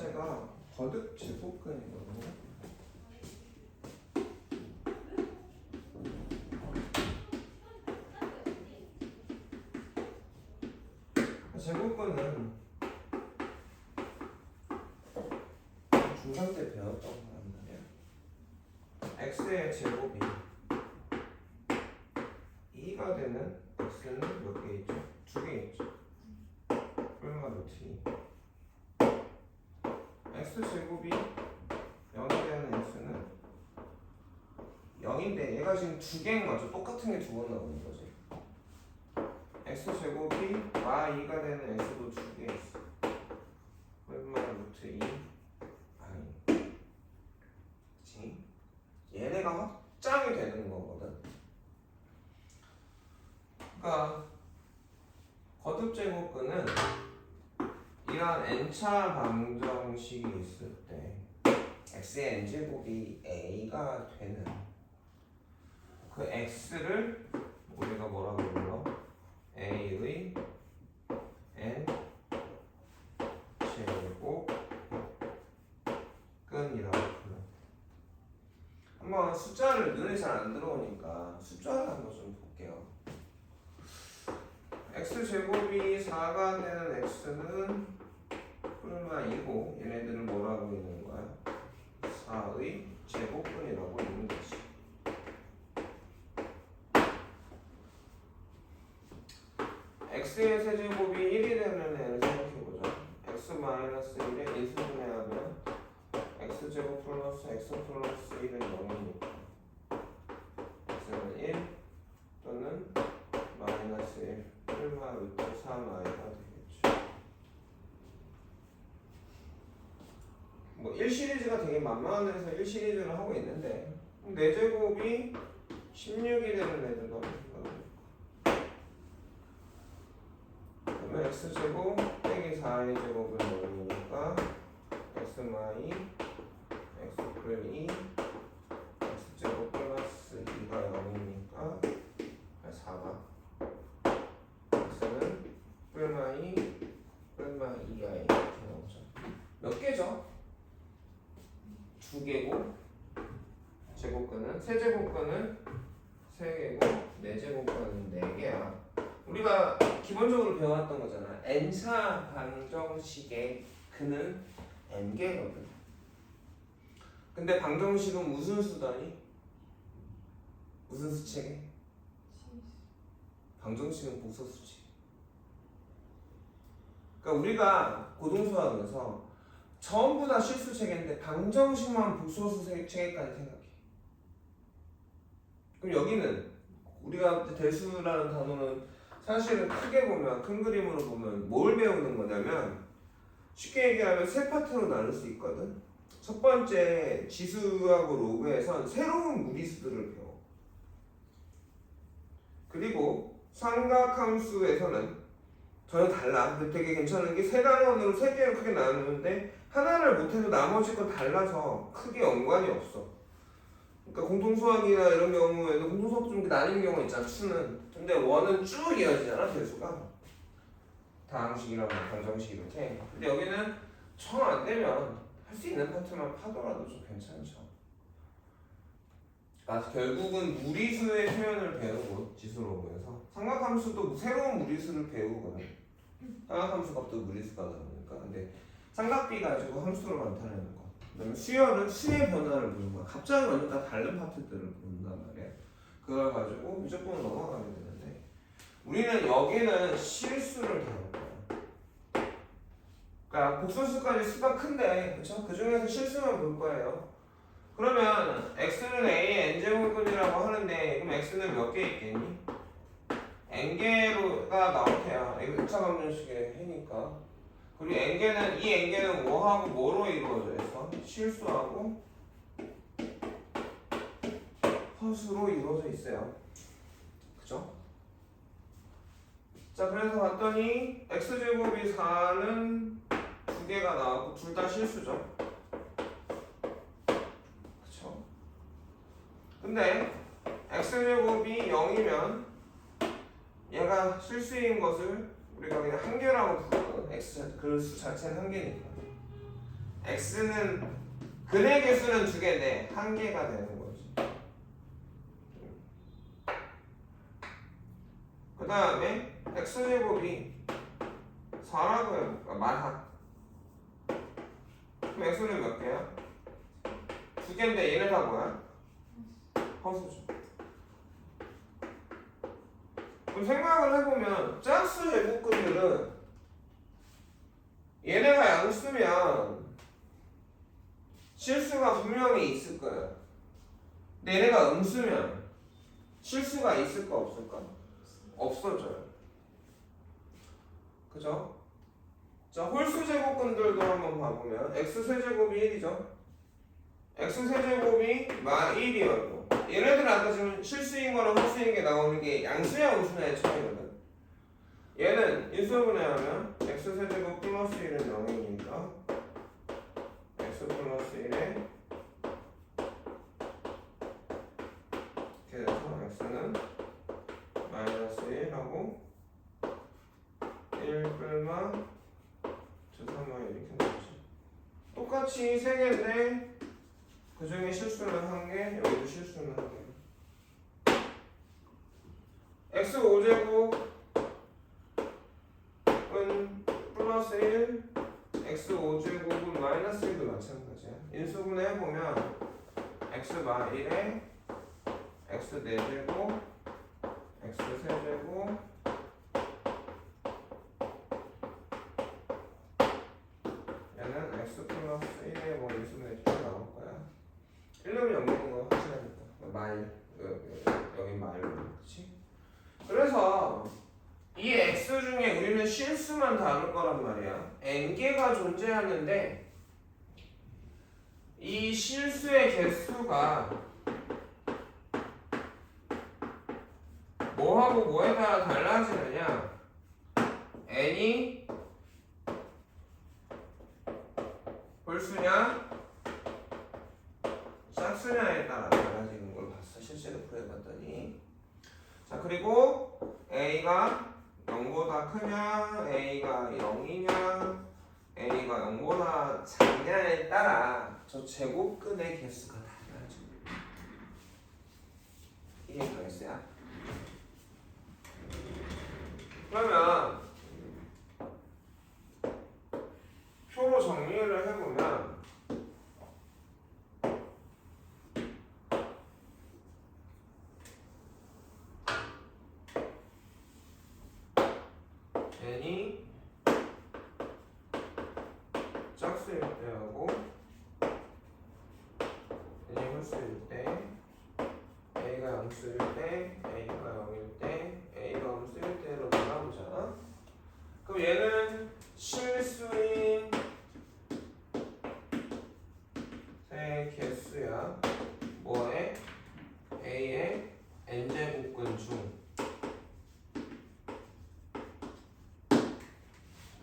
자체가 거듭 제곱근이거든요. 제곱근은 중3 때 배웠던 거란 말이야. x의 제곱이 2가 되는 x는 몇 개 있죠? 2개 있죠. 얼마 루트 2. x제곱이 0이 되는 x는 0인데 얘가 지금 2개인 거죠. 똑같은 게 2번 나오는 거지. x제곱이 y2가 되는 x도 2개 있어. 얼마 루트 2 아니 그치? 얘네가 확장이 되는 거거든. 그러니까 거듭제곱근은 이런 n차 방정식이 있을 때 x의 n제곱이 a가 되는 그 x를 우리가 뭐라고 불러? a의 n 제곱 끈이라고 불러. 한번 숫자를 눈에 잘 안 들어오니까 숫자를 한번 좀 볼게요. x제곱이 4가 되는 x는 뿔마 2고 얘네들은 뭐라고 있는 거야? 4의 제곱근이라고 있는 거지. x의 세제곱이 1이 되는 애를 생각해보자. x-1에 1승분해하면 x제곱 플러스 x 플러스 1은 0이니까 x는 1 또는 마이너스 1 뿔마 루트 3i가 되겠죠. 뭐 1 시리즈가 되게 만만해서 1 시리즈를 하고 있는데 4제곱이 16이 되는 애들도 그러면 x제곱 빼기 4의 제곱은 0이니까 x마이 x플 2 x제곱 플러스 2가 0이니까 4가 x는 뿔마 2 뿔마 2i 이렇게 나오죠. 몇 개죠? 2개고 제곱근은 세제곱근은 3개고 4제곱근은 4개야. 우리가 기본적으로 배워왔던 거잖아. n차 방정식의 근은 n개거든. 근데 방정식은 무슨 수다니? 무슨 수칙에? 방정식은 복소수칙. 그러니까 우리가 고등수학에서 전부 다 실수체계인데 방정식만 복소수체계까지 생각해. 그럼 여기는 우리가 대수라는 단어는 사실은 크게 보면 큰 그림으로 보면 뭘 배우는 거냐면 쉽게 얘기하면 세 파트로 나눌 수 있거든. 첫 번째 지수하고 로그에선 새로운 무리수들을 배워. 그리고 삼각함수에서는 전혀 달라. 근데 되게 괜찮은 게 세 단원으로 세 개를 크게 나누는데 하나를 못해도 나머지 건 달라서 크게 연관이 없어. 그러니까 공통수학이나 이런 경우에는 공통수학 좀 나뉘는 경우가 있잖아. 수는. 근데 원은 쭉 이어지잖아. 대수가 다항식이랑 방정식 이렇게. 근데 여기는 정 안 되면 할 수 있는 파트만 파더라도 좀 괜찮죠. 그러니까 결국은 무리수의 표현을 배우고 지수로그에서 삼각함수도 새로운 무리수를 배우거든. 삼각함수 값도 무리수가 나오니까. 근데 삼각비 가지고 함수를 나타내는 거. 그다음에 수열은 수의 변화를 보는 거야. 갑자기 완전 다 다른 파트들을 본단 말이야. 그걸 가지고 무조건 넘어가게 되는데 우리는 여기는 실수를 다룰 거야. 그러니까 복소수까지 수가 큰데, 그쵸? 그 중에서 실수만 볼 거예요. 그러면 x는 a의 n제곱근이라고 하는데 그럼 x는 몇 개 있겠니? n개로가 나올 테야. x차 방정식의 해니까. 그리고 n개는 이 n개는 뭐하고 뭐로 이루어져 있어? 실수하고 허수로 이루어져 있어요. 그죠? 자, 그래서 봤더니 x제곱이 4는 2개가 나왔고 둘 다 실수죠. 그쵸? 근데 x제곱이 0이면 얘가 실수인 것을 우리가 그냥 한 개라고 부르거든. x 그 수 자체는 한 개니까. x는 근의 개수는 2개인데 1개가 되는 거지. 그 다음에 x제곱이 4라고 해볼까? 만학. 그럼 x는 몇 개야? 2개인데 얘네 다 뭐야? 허수죠. 그럼 생각을 해보면 짝수 제곱근들은 얘네가 양수면 실수가 분명히 있을 거야. 근데 얘네가 음수면 실수가 있을까 없을까? 없어져요. 그죠? 자, 홀수 제곱근들도 한번 봐보면 x 세제곱이 1이죠. x 세제곱이 1이어도 얘네들은 아까 지금 실수인 거랑 홀수인 게 나오는 게 양수야 음수냐의 차이거든. 얘는 인수분해하면 x 세제곱 플러스 1은 0이니까 x 플러스 1에 이렇게 돼서 x는 마이너스 1하고 1 끌마 2, 3마 이렇게 나오지. 똑같이 3개인데 그 중에 실수는 1개, 여기도 실수는 1개. x 5제곱은 플러스 1, x 5제곱은 마이너스 1도 마찬가지야. 인수분해 해보면 x 마 1에 x 4제곱, x 3제곱, 얘는 x 플러스 1에 뭐 인수분해 쭉 나올 거야. 1놈이 없는 거 확실하니까. 여긴 마일로 그렇지? 그래서 이 x 중에 우리는 실수만 다룰 거란 말이야. n개가 존재하는데 이 실수의 개수가 뭐하고 뭐에 따라 달라지느냐? n이 홀수냐 짝수냐에 따라 달라지는 걸 봤어. 실제로 풀어봤더니. 자, 그리고 a가 0보다 크냐 a가 0이냐 a가 0보다 작냐에 따라 저 제곱근의 개수가 달라져. 이게 결수야. 그러면 표로 정리를 해보면 n이 짝수일 때하고 n이 홀수일 때 a가 0수일 때 a가 0일 때 a가 음수일 때로 나눠보자. 그럼 얘는 실수인 세 개수야. 뭐에? a의 n제곱근 중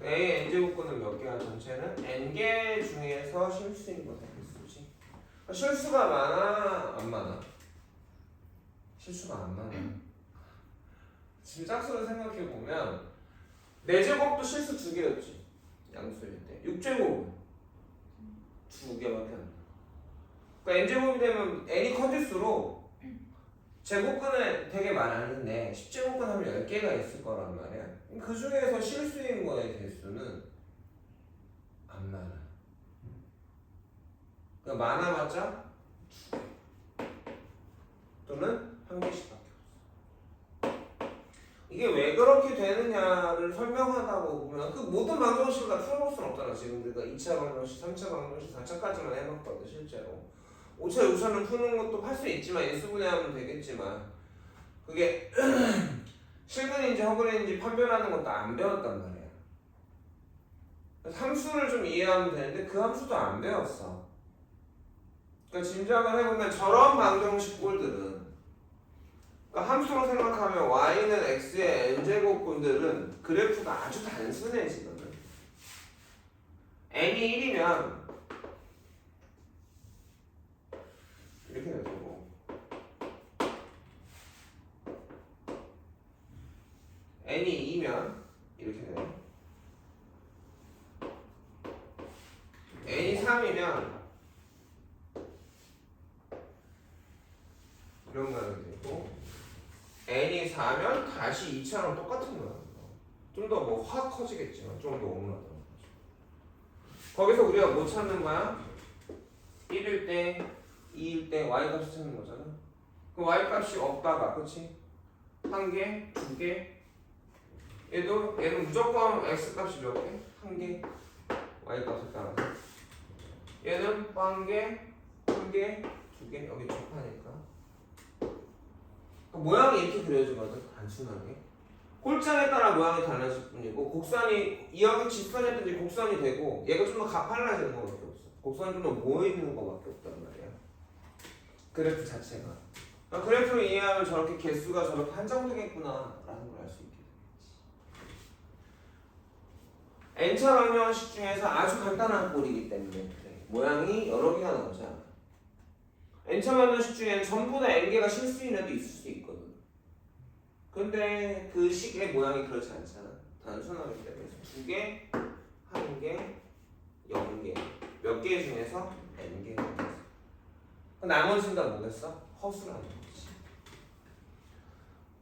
a의 n제곱근은 몇 개야? 전체는 n개 중에서 실수인 거다. 개수지. 실수가 많아? 안 많아? 실수가 안 많아. 지금 짝수를 생각해보면 4제곱도 실수 2개였지. 양수일 때 6제곱 2개밖에 안 나. 그러니까 n제곱이 되면 n이 커질수록 제곱근은 되게 많았는데 10제곱근 하면 10개가 있을 거란 말이야. 그 중에서 실수인 거의 개수는 안 많아. 그러니까 많아봤자 2개 또는 1개씩밖에 없어. 이게 왜 그렇게 되느냐를 설명하다고 보면 그 모든 방정식을 다 풀어볼 수는 없잖아. 지금 우리가 2차 방정식, 3차 방정식, 4차까지만 해봤거든 실제로. 5차, 6차는 푸는 것도 할 수 있지만 인수분해하면 되겠지만 그게 실근인지 허근인지 판별하는 것도 안 배웠단 말이야. 함수를 좀 이해하면 되는데 그 함수도 안 배웠어. 그러니까 짐작을 해보면 저런 방정식 꼴들은 그러니까 함수로 생각하면 y는 x의 n제곱근들은 그래프가 아주 단순해지거든. n이 1이면 이렇게 되고 n이 2면 이렇게 돼요. n이 3이면 얘랑 똑같은 거야. 좀 더 뭐 확 커지겠지만 좀 더 오므라들어. 거기서 우리가 뭐 찾는 거야? 1일 때, 2일 때 y 값을 찾는 거잖아. 그 y 값이 없다가, 그치? 한 개, 두 개. 얘는 무조건 x 값이 몇 개? 한 개. y 값에 따라서. 얘는 한 개, 한 개, 두 개. 여기 접하니까. 모양이 이렇게 그려지거든, 단순하게. 꼴장에 따라 모양이 달라질 뿐이고, 곡선이 이왕이 직선이든지 곡선이 되고, 얘가 좀 더 가팔라지는 것밖에 없어. 곡선이 좀 더 모이는 것밖에 없단 말이야. 그래프 자체가. 그러니까 그래프를 이해하면 저렇게 개수가 저렇게 한정되겠구나 라는 걸 알 수 있게 되겠지. n차 방정식 중에서 아주 간단한 꼴이기 때문에 그래. 모양이 여러 개가 나오지 않아. n차 방정식 중에는 전부 다 n개가 실수인 애도 있을 수 있거든. 근데 그 식의 모양이 그렇지 않잖아. 단순하기 때문에 두 개, 한 개, 0개. 몇 개 중에서 n개가 있어. 나머지는 다 뭐겠어? 허수라는 거지.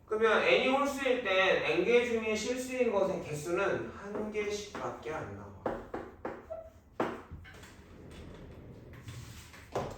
그러면 n이 홀수일 땐 n개 중에 실수인 것의 개수는 한 개씩밖에 안 나와.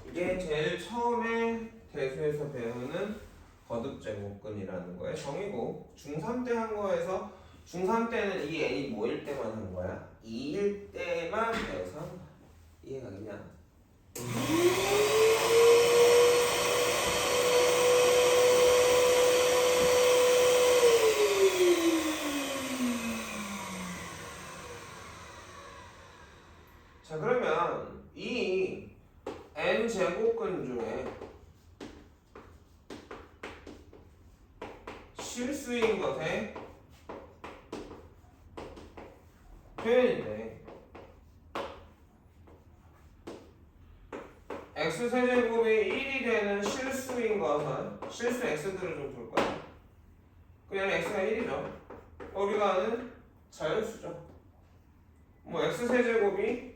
이게 제일 처음에 대수에서 배우는 거듭제곱근이라는 거의 정의고, 중3 때 한 거에서 중3 때는 이 n이 뭐일 때만 한 거야? 2일 때만 배워서 한 거야. 이해가겠냐? 자, 그러면 이 n제곱근 중에 실수인 것의 표현인데, x세제곱이 1이 되는 실수인 것은 실수 x들을 좀 볼 거야. 그냥 x가 1이죠. 우리가 아는 자연수죠. 뭐 x세제곱이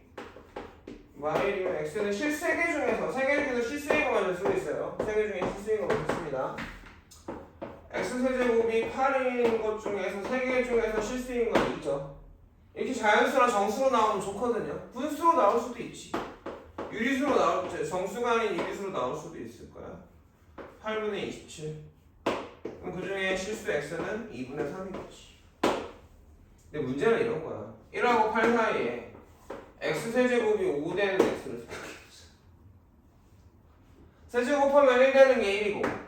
마일이면 x는 실수 3개 중에서 3개 중에서 실수인 거 맞을 수도 있어요. 3개 중에 실수인 거 맞습니다. x세제곱이 8인 것 중에서 3개 중에서 실수인 건 있죠. 이렇게 자연수나 정수로 나오면 좋거든요. 분수로 나올 수도 있지. 유리수로 나올 때 정수가 아닌 유리수로 나올 수도 있을 거야. 8분의 27. 그럼 그 중에 실수 x는 2분의 3이겠지. 근데 문제는 이런 거야. 1하고 8 사이에 x세제곱이 5 되는 x를 생각해보자. 세제곱하면 1 되는 게 1이고,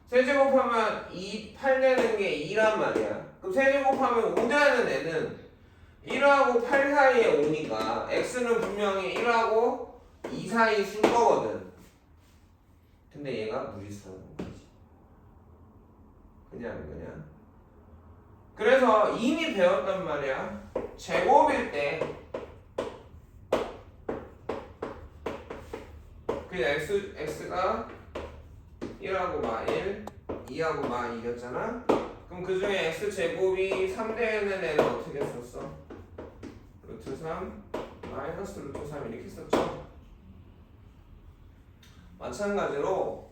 세제곱하면 8 되는 게 2란 말이야. 그럼 세제곱하면 5 되는 애는 1하고 8 사이에 오니까 x는 분명히 1하고 2 사이 쓸 거거든. 근데 얘가 무리수라는 거지. 그냥. 그래서 이미 배웠단 말이야. 제곱일 때 그 x가 1하고 마 1, 2하고 마 2였잖아. 그럼 그 중에 x제곱이 3 되는 애는 어떻게 썼어? 루트 3 마이너스 루트 3 이렇게 썼죠. 마찬가지로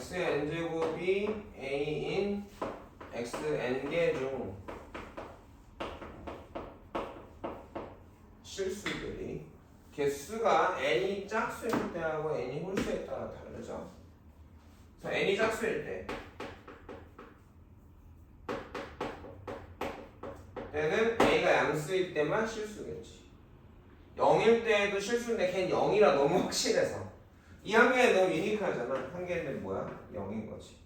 xn제곱이 a인 xn개 중 실수들이 개수가 n이 짝수일 때하고 n이 홀수에 따라 다르죠. 그래서 n이 짝수일 때는 a가 양수일 때만 실수겠지. 0일 때도 실수인데 걔는 0이라 너무 확실해서. 이 한 개는 너무 유니크하잖아. 한 개는 뭐야? 0인 거지.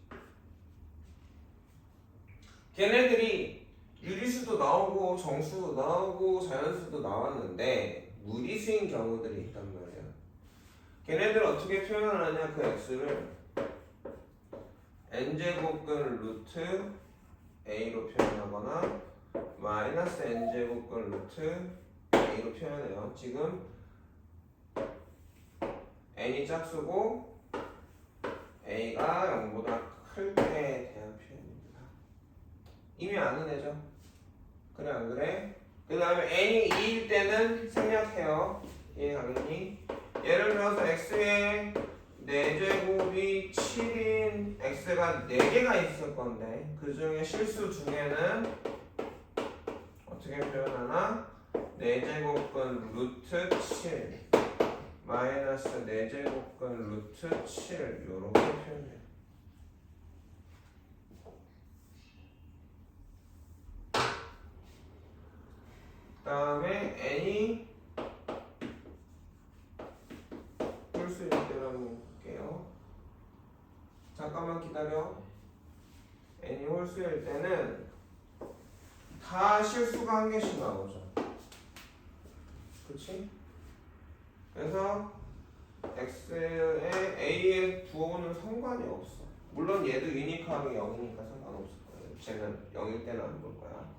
걔네들이 유리수도 나오고 정수도 나오고 자연수도 나왔는데 무리수인 경우들이 있단 말이야. 걔네들 어떻게 표현하냐? 그 x를 n제곱근 루트 a로 표현하거나 마이너스 n제곱근 루트 a로 표현해요. 지금 n이 짝수고 a가 0보다 이미 아는 애죠. 그래 안 그래? 그 다음에 n이 2일 때는 생략해요. 이해가겠니? 예를 들어서 x의 4제곱이 7인 x가 4개가 있을 건데 그 중에 실수 중에는 어떻게 표현하나? 4제곱근 루트 7 마이너스 4제곱근 루트 7 요렇게 표현해요. 그 다음에 n이 홀수일 때라고 볼게요. 잠깐만 기다려. n이 홀수일 때는 다 실수가 한 개씩 나오죠. 그치? 그래서 x에 a의 부호는 상관이 없어. 물론 얘도 유니크하게 0이니까 상관없을 거예요. 쟤는 0일 때는 안 볼 거야.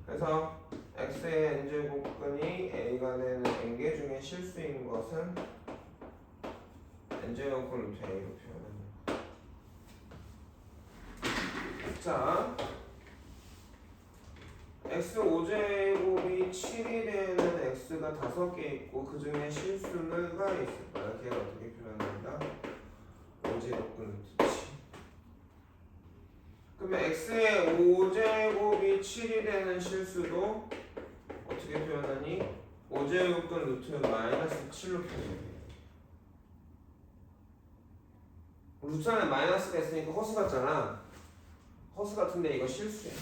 그래서 x의 n제곱근이 a가 되는 n개 중에 실수인 것은 n제곱근 루트 a로 표현합니다. 자, x 5제곱이 7이 되는 x가 5개 있고 그 중에 실수가 있을 거야. 걔가 어떻게 표현한다? 5제곱근 루트 7. 그러면 x의 5제곱이 7이 되는 실수도 어떻게 표현하니? 5제곱근 루트 마이너스 7로 표현해. 루트 안에 마이너스가 있으니까 허수 같잖아. 허수 같은데 이거 실수야.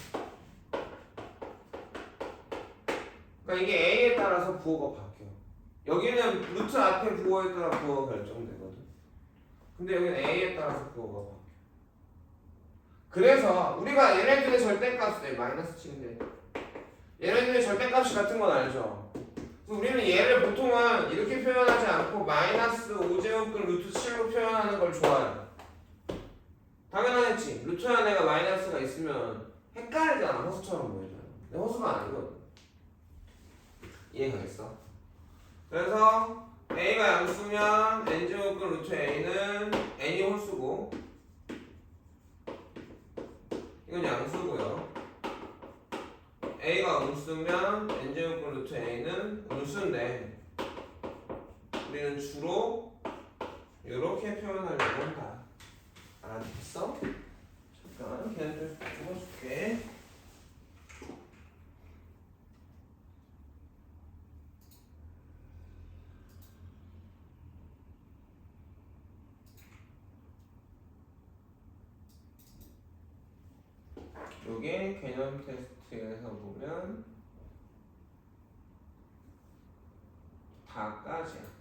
그러니까 이게 a에 따라서 부호가 바뀌어. 여기는 루트 앞에 부호에 따라 부호가 결정되거든. 근데 여기는 a에 따라서 부호가 바뀌어. 그래서 우리가 얘네들의 절대값을 마이너스 7인데 얘네들의 절대값이 같은 건 알죠? 그래서 우리는 얘를 보통은 이렇게 표현하지 않고 마이너스 5제곱근 루트 7로 표현하는 걸 좋아해요. 당연하겠지. 루트 안에가 마이너스가 있으면 헷갈리잖아. 허수처럼 보이잖아. 근데 허수가 아니거든. 이해가겠어? 그래서 a가 양수면 n제곱근 루트 a는 n이 홀수고 이건 양수고요. a가 음수면 n제곱근 루트 a는 음수인데 우리는 주로 이렇게 표현하려고 한다. 알았어? 잠깐 걔네들 적어줄게. 요게 개념 테스트에서 보면 다까지야.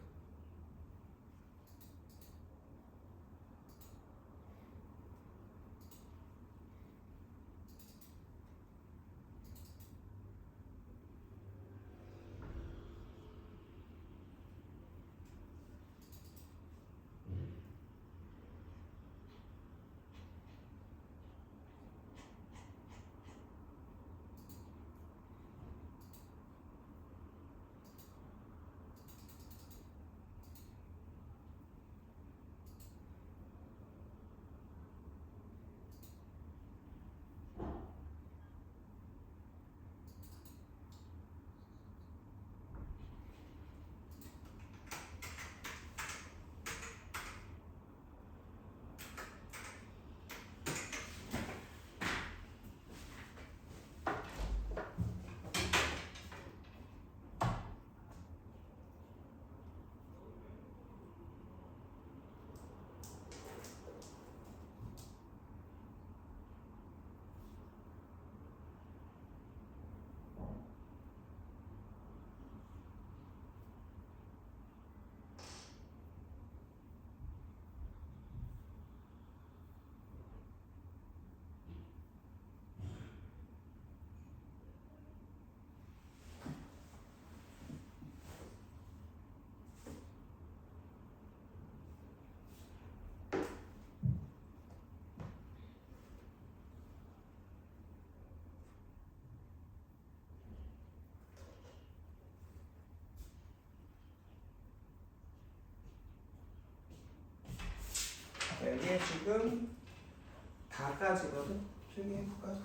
이게 지금 다까지거든. 필기해볼까?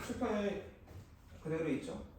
칠판에 그대로 있죠.